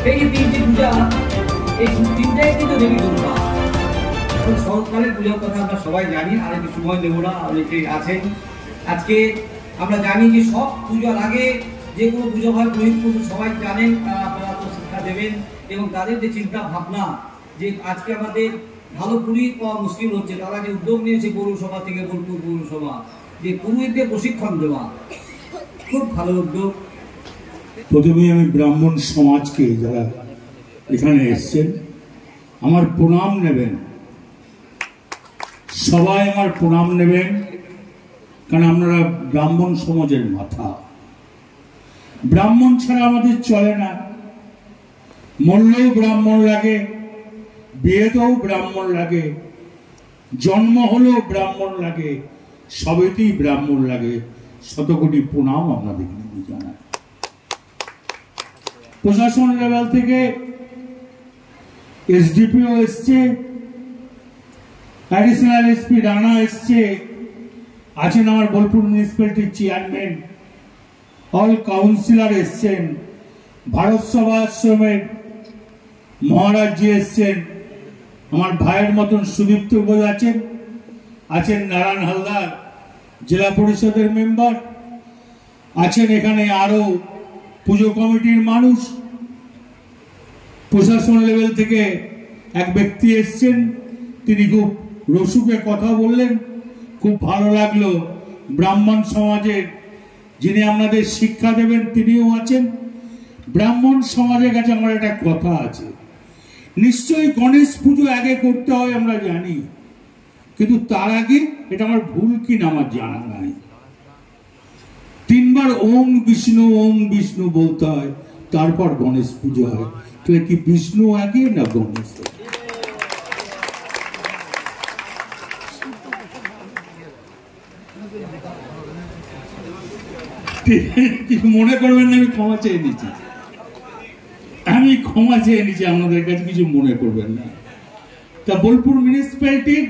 এই যে তিনটি পূজা, এই তিনটাই কিন্তু দেবী দুর্গা। শরৎকালের পূজার কথা আমরা সবাই জানি, আর একটু সময় দেবো না, অনেকে আছেন। আজকে আমরা জানি যে সব পূজার আগে যে কোনো পুজো হয় পুরোহিত পুজো সবাই জানেন, আপনারা তো শিক্ষা দেবেন এবং তাদের যে চিন্তা ভাবনা যে আজকে আমাদের ভালো পুরোহিত পাওয়া মুশকিল হচ্ছে, তারা যে উদ্যোগ নিয়েছে পৌরসভা থেকে, বোলপুর পৌরসভা, যে পুরোহিতদের প্রশিক্ষণ দেওয়া, খুব ভালো উদ্যোগ। প্রথমে আমি ব্রাহ্মণ সমাজকে যারা এখানে এসছেন আমার প্রণাম নেবেন, সবাই আমার প্রণাম নেবেন, কারণ আপনারা ব্রাহ্মণ সমাজের মাথা। ব্রাহ্মণ ছাড়া আমাদের চলে না, মরলেও ব্রাহ্মণ লাগে, বিয়েতেও ব্রাহ্মণ লাগে, জন্ম হলেও ব্রাহ্মণ লাগে, সবেতেই ব্রাহ্মণ লাগে। শতকোটি প্রণাম আপনাদের জানাই। প্রশাসন লেভেল থেকে এসডিপিও এসছে, অ্যাডিশনাল এসপি রানা এসছে, আছেন আমার বোলপুর মিউনিসিপ্যালিটির চেয়ারম্যান, অল কাউন্সিলর এসছেন, ভারত সভা আশ্রমের মহারাজ জি এসছেন, আমার ভাইয়ের মতন সুদীপ্ত ঘোষ আছেন, আছেন নারায়ণ হালদার জেলা পরিষদের মেম্বার, আছেন এখানে আরো পুজো কমিটির মানুষ। প্রশাসন লেভেল থেকে এক ব্যক্তি এসছেন, তিনি খুব রসুকে কথা বললেন, খুব ভালো লাগলো। ব্রাহ্মণ সমাজের যিনি আপনাদের শিক্ষা দেবেন তিনিও আছেন। ব্রাহ্মণ সমাজের কাছে আমার একটা কথা আছে, নিশ্চয়ই গণেশ পুজো আগে করতে হয় আমরা জানি, কিন্তু তার আগে এটা আমার ভুল কিনা আমার জানা নাই, 3 বার ওম বিষ্ণু বলতে হয়, তারপর গণেশ পুজো হয়। তাহলে কি বিষ্ণু আগে না গণেশ? কিছু মনে করবেন না, আমি ক্ষমা চেয়ে নিচ্ছি, আপনাদের কাছে কিছু মনে করবেন না। তা বোলপুর মিউনিসিপ্যালিটির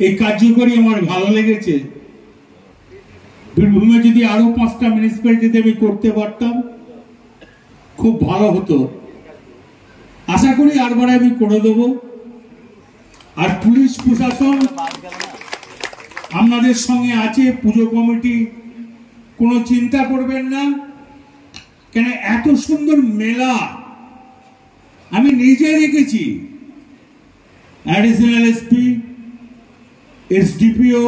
এই কার্যকরী আমার ভালো লেগেছে। বীরভূমে যদি আরো 5টা মিউনিসিপ্যালিটিতে আমি করতে পারতাম খুব ভালো হতো। আশা করি আরবার আমি করে দেব। আর পুলিশ প্রশাসন আপনাদের সঙ্গে আছে, পুজো কমিটি, কোনো চিন্তা করবেন না। কেন এত সুন্দর মেলা আমি নিজে দেখেছি, অ্যাডিশনাল এসপি, এসডিপিও,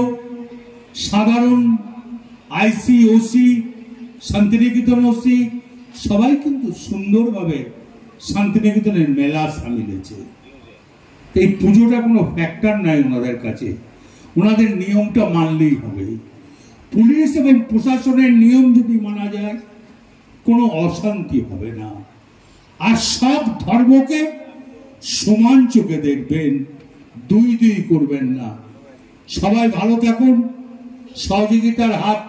সাধারণ আইসি, ওসি, শান্তিনিকেতন ওসি, সবাই কিন্তু সুন্দরভাবে শান্তিনিকেতনের মেলা সামিল হয়েছে। এই পুজোটা কোনো ফ্যাক্টর নাই ওনাদের কাছে, ওনাদের নিয়মটা মানলেই হবে। পুলিশ এবং প্রশাসনের নিয়ম যদি মানা যায় কোনো অশান্তি হবে না। আর সব ধর্মকে সমান চোখে দেখবেন, দুই করবেন না। সবাই ভালো থাকুন, সহযোগিতার হাত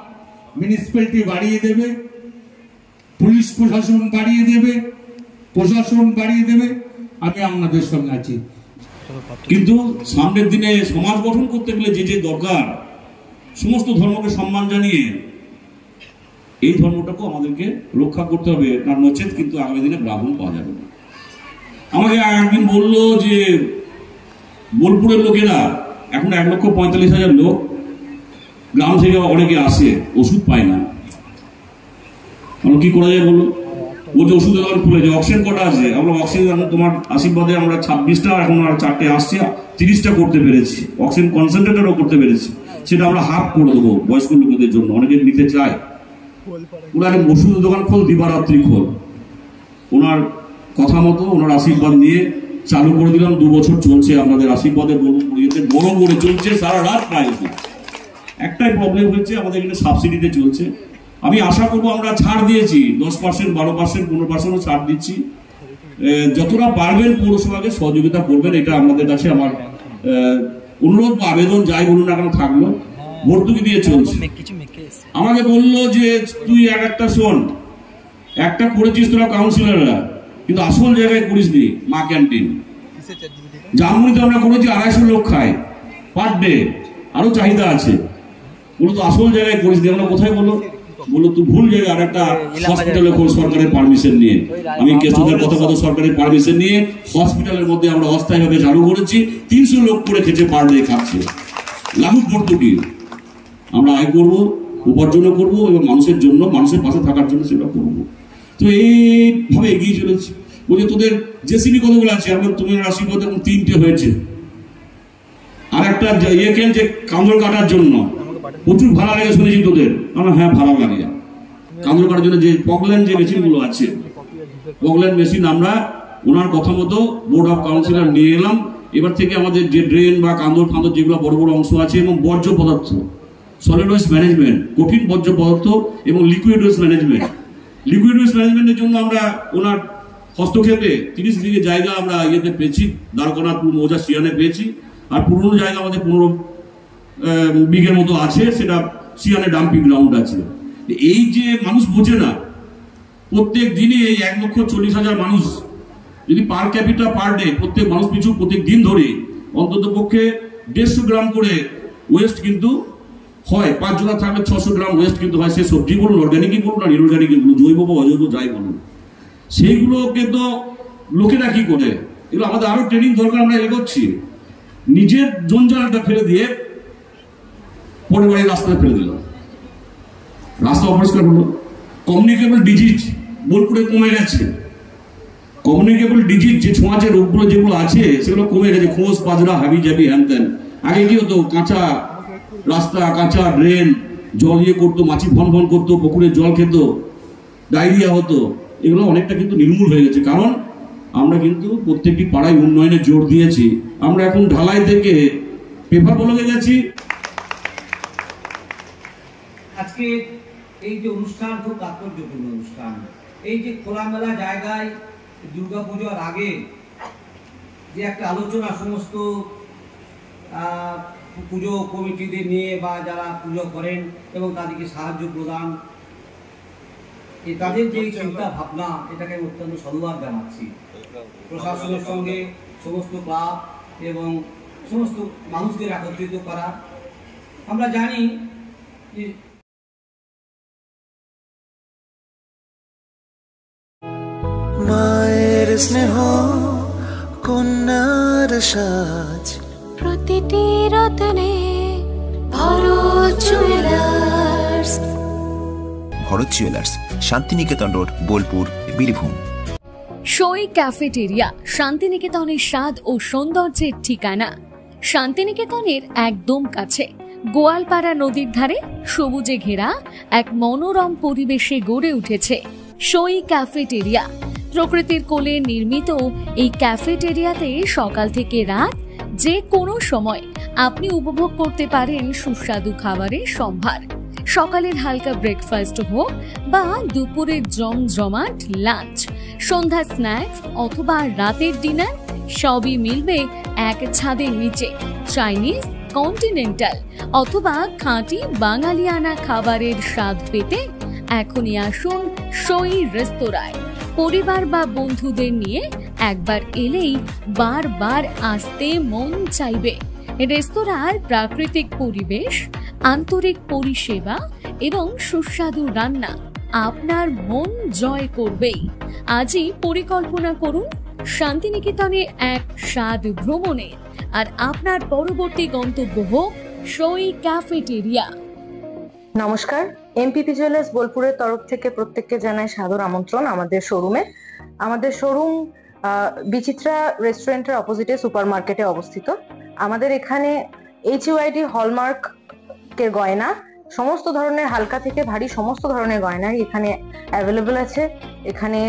মিউনিসিপ্যালিটি বাড়িয়ে দেবে, পুলিশ প্রশাসন বাড়িয়ে দেবে, প্রশাসন বাড়িয়ে দেবে, আমি আপনাদের সঙ্গে আছি। কিন্তু সামনের দিনে সমাজ গঠন করতে গেলে যে দরকার, সমস্ত ধর্মকে সম্মান জানিয়ে এই ধর্মটাকে আমাদেরকে রক্ষা করতে হবে, না নচেত কিন্তু আগামী দিনে ব্রাহ্মণ পাওয়া যাবে না। আমাকে একদিন বললো যে বোলপুরের লোকেরা এখন 1,45,000 লোক, গ্রাম থেকে অনেকে আসে, ওষুধ পায় না, কি করা যায় বলো? বলছে ওষুধের দোকান খুলেছে, অক্সিজেন কটা আছে? আমরা অক্সিজেন তোমার আশীর্বাদে আমরা 26টা, এখন আর 4টে আসছে, 30টা করতে পেরেছি, অক্সিজেন কনসেন্ট্রেটরও করতে পেরেছি। সেটা আমরা হাফ করে দেবো বয়স্ক লোকেদের জন্য, অনেকে নিতে চায়। ওনার ওষুধের দোকান খোল, দিবারাত্রি খোল। ওনার কথা মতো, ওনার আশীর্বাদ নিয়ে চালু করে দিলাম। 2 বছর চলছে, আমাদের আশীর্বাদে বড় করে চলছে, সারা রাত পায়। একটাই প্রবলেম হচ্ছে, আমাদের এখানে সাবসিডিতে চলছে। আমি আশা করবো, আমরা ছাড় দিয়েছি 10%, 12%, 15% ছাড় দিচ্ছি। যতটা পারবেন পৌরসভাকে সহযোগিতা করবেন, এটা আমাদের কাছে আমার অনুরোধ বা আবেদন, যাই বলুন না কেন থাকলো। ভর্তুকি দিয়ে চলছে। আমাকে বললো যে তুই একটা শোন, একটা করেছিস তোরা কাউন্সিলররা, কিন্তু আসল জায়গায় করিস নি। মা ক্যান্টিন জামুনিতে আমরা করেছি, 250 লোক খায় পার ডে, আরো চাহিদা আছে। বলো তো আসল জায়গায় করিস নি। আমরা কোথায় বলো? বললো তুই ভুল জায়গায় আর একটা হসপিটালে খোঁজ সরকারের পারমিশন নিয়ে। আমি কেষ্টদের কথা সরকারের পারমিশন নিয়ে হসপিটালের মধ্যে আমরা অস্থায়ীভাবে চালু করেছি, 300 লোক করে খেতে পার ডে খাচ্ছে। লাঘব ভর্তুকি আমরা আয় করবো, উপার্জনও করবো এবং মানুষের জন্য, মানুষের পাশে থাকার জন্য সেটা করবো। তো এইভাবে এগিয়ে চলেছি। বলছে তোদের জেসিবি কতগুলো আছে? আমরা তোমার আশীর্বাদ এখন 3টে হয়েছে। আর একটা ইয়ে খেলছে কামড় কাটার জন্য, প্রচুর ভাড়া লাগে শুনেছি তোদের। আমরা হ্যাঁ ভাড়া লাগে কামড় কাটার জন্য। যে পগল্যান্ড যে মেশিন গুলো আছে, পগল্যান্ড মেশিন আমরা ওনার কথা মতো বোর্ড অফ কাউন্সিলর নিয়ে এলাম। এবার থেকে আমাদের যে ড্রেন বা কান্দর ফান্দর যেগুলো বড় বড় অংশ আছে এবং বর্জ্য পদার্থ, সলিড ওয়েস্ট ম্যানেজমেন্ট, কঠিন বর্জ্য পদার্থ এবং liquid waste management. Liquid waste ম্যানেজমেন্টের জন্য আমরা ওনার হস্তক্ষেপে 30 বিঘে জায়গা আমরা ইয়েতে পেয়েছি, দ্বারকানাথপুর মৌজা সিয়ানে পেয়েছি। আর পুরনো জায়গা আমাদের 15 বিঘের মতো আছে, সেটা সিয়ানে ডাম্পিং গ্রাউন্ড আছে। এই যে মানুষ বোঝে না, প্রত্যেক দিনই এই 1,40,000 মানুষ যদি পার ক্যাপিটা পার ডে প্রত্যেক মানুষ পিছু প্রত্যেক দিন ধরে অন্তত পক্ষে 150 গ্রাম করে ওয়েস্ট কিন্তু হয়। 5 জোড়া থাকলে 600 গ্রাম ওয়েস্ট কিন্তু হয়। সে সবজি বলুন, অর্গানিকই বলুন আর ইনঅর্গানিক বলুন, জৈব বা অজৈব যাই বলুন, সেইগুলোকে তো লোকেরা কি করে, এগুলো আমাদের আরো ট্রেনিং দরকার। আমরা এগোচ্ছি, নিজের জঞ্জালটা ফেলে দিয়ে পরের বাড়ির রাস্তায় ফেলে দিল, রাস্তা অপরিষ্কার হলো। কমিউনিকেবল ডিজিজ বোলপুরে কমে গেছে। কমিউনিকেবল ডিজিজ যে ছোঁয়াচে রোগগুলো যেগুলো আছে সেগুলো কমে গেছে। খোঁজ পাজরা হাবি জাবি হ্যান ত্যান। আগে কি হতো, কাঁচা রাস্তা, কাঁচা ড্রেন, জল ইয়ে করতো, মাছি ভন ভন করতো, পুকুরের জল খেত, ডায়রিয়া হতো। এগুলো অনেকটা কিন্তু নির্মূল হয়ে গেছে, কারণ আমরা কিন্তু প্রত্যেকটি পাড়ায় উন্নয়নে জোর দিয়েছি। আমরা এখন ঢালাই থেকে পেপার ব্লকে গেছি। আজকে এই যে অনুষ্ঠান খুব তাৎপর্যপূর্ণ অনুষ্ঠান। এই যে খোলামেলা জায়গায় দুর্গাপুজোর আগে যে একটা আলোচনা সমস্ত পুজো কমিটিদের নিয়ে বা যারা পুজো করেন এবং তাদেরকে সাহায্য প্রদান, তাদের যে চিন্তা ভাবনা, এটাকে আমি অত্যন্ত সাধুবাদ জানাচ্ছি। প্রশাসনের সঙ্গে সমস্ত ক্লাব এবং সমস্ত মানুষদের একত্রিত করা। আমরা জানি যে মায়ের স্নেহ, কন্যার সাজ, প্রতিটি রত্নে Bharat jewellers. Bharat jewellers, Santiniketan road, Bolpur, Birbhum. Soi cafeteria, শান্তিনিকেতনের স্বাদ ও সৌন্দর্যের ঠিকানা। শান্তিনিকেতনের একদম কাছে, গোয়ালপাড়া নদীর ধারে সবুজে ঘেরা এক মনোরম পরিবেশে গড়ে উঠেছে সই ক্যাফেটেরিয়া। প্রকৃতির কোলে নির্মিত এই ক্যাফেটেরিয়াতে সকাল থেকে রাত যে কোনো সময় আপনি উপভোগ করতে পারেন সুস্বাদু খাবারের সম্ভার। সকালের হালকা ব্রেকফাস্ট হোক বা দুপুরের জমজমাট লাঞ্চ, সন্ধ্যা স্ন্যাক্স অথবা রাতের ডিনার, সবই মিলবে এক ছাদের নিচে। চাইনিজ, কন্টিনেন্টাল অথবা খাঁটি বাঙালিয়ানা খাবারের স্বাদ পেতে এখনই আসুন সই রেস্তোরাঁয়। পরিবার বা বন্ধুদের নিয়ে একবার এলেই বারবার আসতে মন চাইবে। রেস্তোরাঁর প্রাকৃতিক পরিবেশ, আন্তরিক পরিষেবা এবং সুস্বাদু রান্না আপনার মন জয় করবেই। আজই পরিকল্পনা করুন শান্তিনিকেতনে এক স্বাদ ভ্রমণের, আর আপনার পরবর্তী গন্তব্য হোক সই ক্যাফেটেরিয়া। নমস্কার, এমপিপি জুয়েলার্স বোলপুরের তরফ থেকে প্রত্যেককে জানাই সাদর আমন্ত্রণ আমাদের শোরুমে। আমাদের শোরুম বিচিত্রা রেস্টুরেন্টের অপোজিটে সুপার মার্কেটে অবস্থিত। আমাদের এখানে HUID হলমার্কের গয়না, সমস্ত ধরনের হালকা থেকে ভারী সমস্ত ধরনের গয়না এখানে অ্যাভেলেবল আছে। এখানে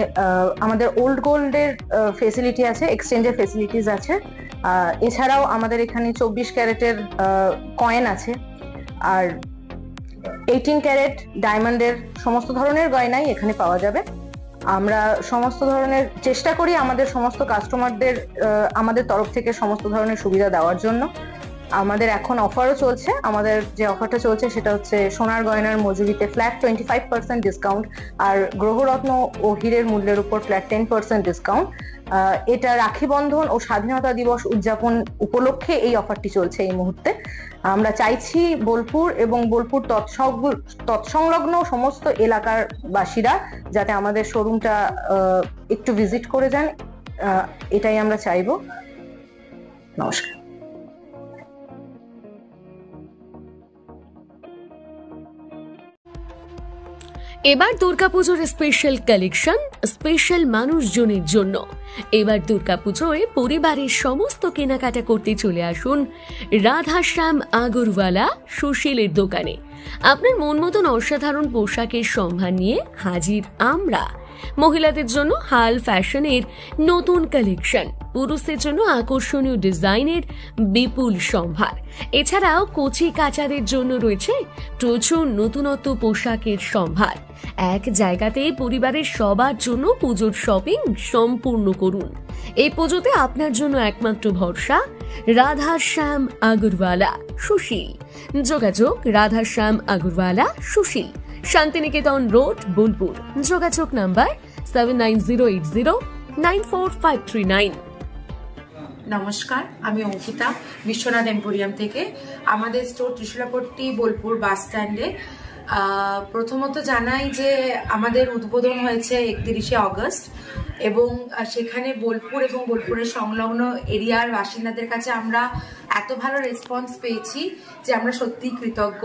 আমাদের ওল্ড গোল্ডের ফেসিলিটি আছে, এক্সচেঞ্জের ফেসিলিটিস আছে। এছাড়াও আমাদের এখানে 24 ক্যারেটের কয়েন আছে, আর 18 ক্যারেট ডায়মন্ডের সমস্ত ধরনের গয়নাই এখানে পাওয়া যাবে। আমরা সমস্ত ধরনের চেষ্টা করি আমাদের সমস্ত কাস্টমারদের আমাদের তরফ থেকে সমস্ত ধরনের সুবিধা দেওয়ার জন্য। আমাদের এখন অফারও চলছে। আমাদের যে অফারটা চলছে সেটা হচ্ছে সোনার গয়নার মজুরিতে ফ্ল্যাট 25% ডিসকাউন্ট, আর গ্রহরত্ন ও হীরের মূল্যের উপর ফ্ল্যাট 10% ডিসকাউন্ট। এটা রাখি বন্ধন ও স্বাধীনতা দিবস উদযাপন উপলক্ষে এই অফারটি চলছে এই মুহূর্তে। আমরা চাইছি বোলপুর এবং বোলপুর তৎসংলগ্ন সমস্ত এলাকার বাসীরা যাতে আমাদের শোরুমটা একটু ভিজিট করে যান, এটাই আমরা চাইবো। নমস্কার। এবার দুর্গাপুজোর স্পেশাল কালেকশন, স্পেশাল মানুষজনের জন্য। এবার দুর্গাপুজোয় পরিবারের সমস্ত কেনাকাটা করতে চলে আসুন রাধাশ্যাম আগরওয়ালা সুশীলের দোকানে। আপনার মন মতন অসাধারণ পোশাকের সম্ভার নিয়ে হাজির আমরা। মহিলাদের জন্য হাল ফ্যাশনের নতুন কালেকশন, পুরুষদের জন্য আকর্ষণীয় ডিজাইনের বিপুল সম্ভার। এছাড়াও কচি কাচাদের জন্য রয়েছে প্রচুর নতুনত্ব পোশাকের সম্ভার। এক জায়গাতে পরিবারের সবার জন্য পুজোর শপিং সম্পূর্ণ করুন। এই পুজোতে আপনার জন্য একমাত্র ভরসা রাধাশ্যাম আগরওয়ালা সুশীল। যোগাযোগ রাধাশ্যাম আগরওয়ালা সুশীল, শান্তিনিকেতন রোড, বোলপুর। যোগাযোগ নাম্বার 7908094539। নমস্কার, আমি অঙ্কিতা, বিশ্বনাথ এম্পোরিয়াম থেকে। আমাদের স্টোর ত্রিশূলাপট্টি বোলপুর বাস স্ট্যান্ডে। প্রথমত জানাই যে আমাদের উদ্বোধন হয়েছে 31শে অগস্ট, এবং সেখানে বোলপুর এবং বোলপুরের সংলগ্ন এরিয়ার বাসিন্দাদের কাছে আমরা এত ভালো রেসপন্স পেয়েছি যে আমরা সত্যিই কৃতজ্ঞ।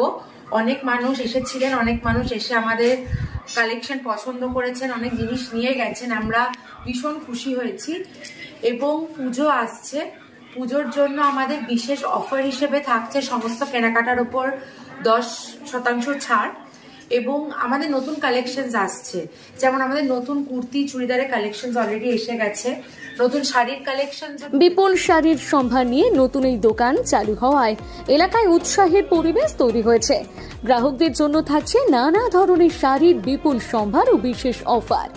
অনেক মানুষ এসেছিলেন, অনেক মানুষ এসে আমাদের কালেকশন পছন্দ করেছেন, অনেক জিনিস নিয়ে গেছেন। আমরা ভীষণ খুশি হয়েছি। এবং পুজো আসছে, পুজোর জন্য আমাদের বিশেষ অফার হিসেবে থাকছে সমস্ত কেনাকাটার উপর 10% ছাড়, এবং আমাদের নতুন কালেকশনস আসছে। যেমন আমাদের নতুন কুর্তি চুড়িদারের কালেকশনস অলরেডি এসে গেছে, নতুন শাড়ির কালেকশন। বিপুল শাড়ির সম্ভার নিয়ে নতুন এই দোকান চালু হওয়ায় এলাকায় উৎসাহের পরিবেশ তৈরি হয়েছে। গ্রাহকদের জন্য থাকছে নানা ধরনের শাড়ির বিপুল সম্ভার ও বিশেষ offer.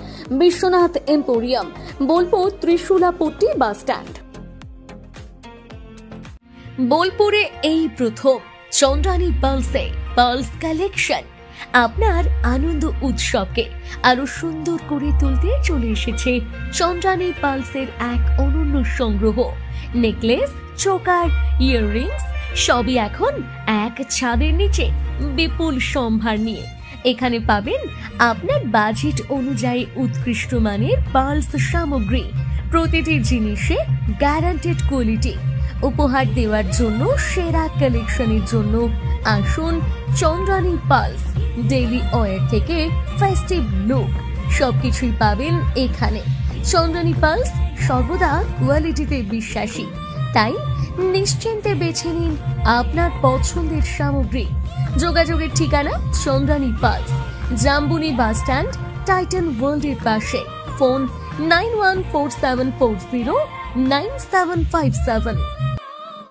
Biswanath emporium, Bolpur Trishulapatti bus stand. বোলপুরে এই প্রথম চন্দ্রানী পালসে পালস কালেকশন আপনার আনন্দ উৎসবকে আরো সুন্দর করে তুলতে চলে এসেছে চন্দ্রানী পালসের এক অনন্য সংগ্রহ। নেকলেস, চোকার, ইয়াররিংস সবই এখন এক ছাদের নিচে বিপুল সম্ভার নিয়ে। এখানে পাবেন আপনার বাজেট অনুযায়ী উৎকৃষ্ট মানের পালস সামগ্রী, প্রতিটি জিনিসে গ্যারান্টেড কোয়ালিটি। উপহার দেওয়ার জন্য সেরা কালেকশনের জন্য আসুন চন্দ্রানী পালস। ডেইলি ওয়্যার থেকে ফেস্টিভ লুক সবকিছুই পাবেন এখানে। চন্দ্রানী পালস সর্বদা কোয়ালিটিতে বিশ্বাসী, তাই নিশ্চিন্তে বেছে নিন আপনার পছন্দের সামগ্রী। যোগাযোগের ঠিকানা Chandrani pulse, Jambuni bus stand, Titan ওয়ার্ল্ডের পাশে। ফোন 9147409757।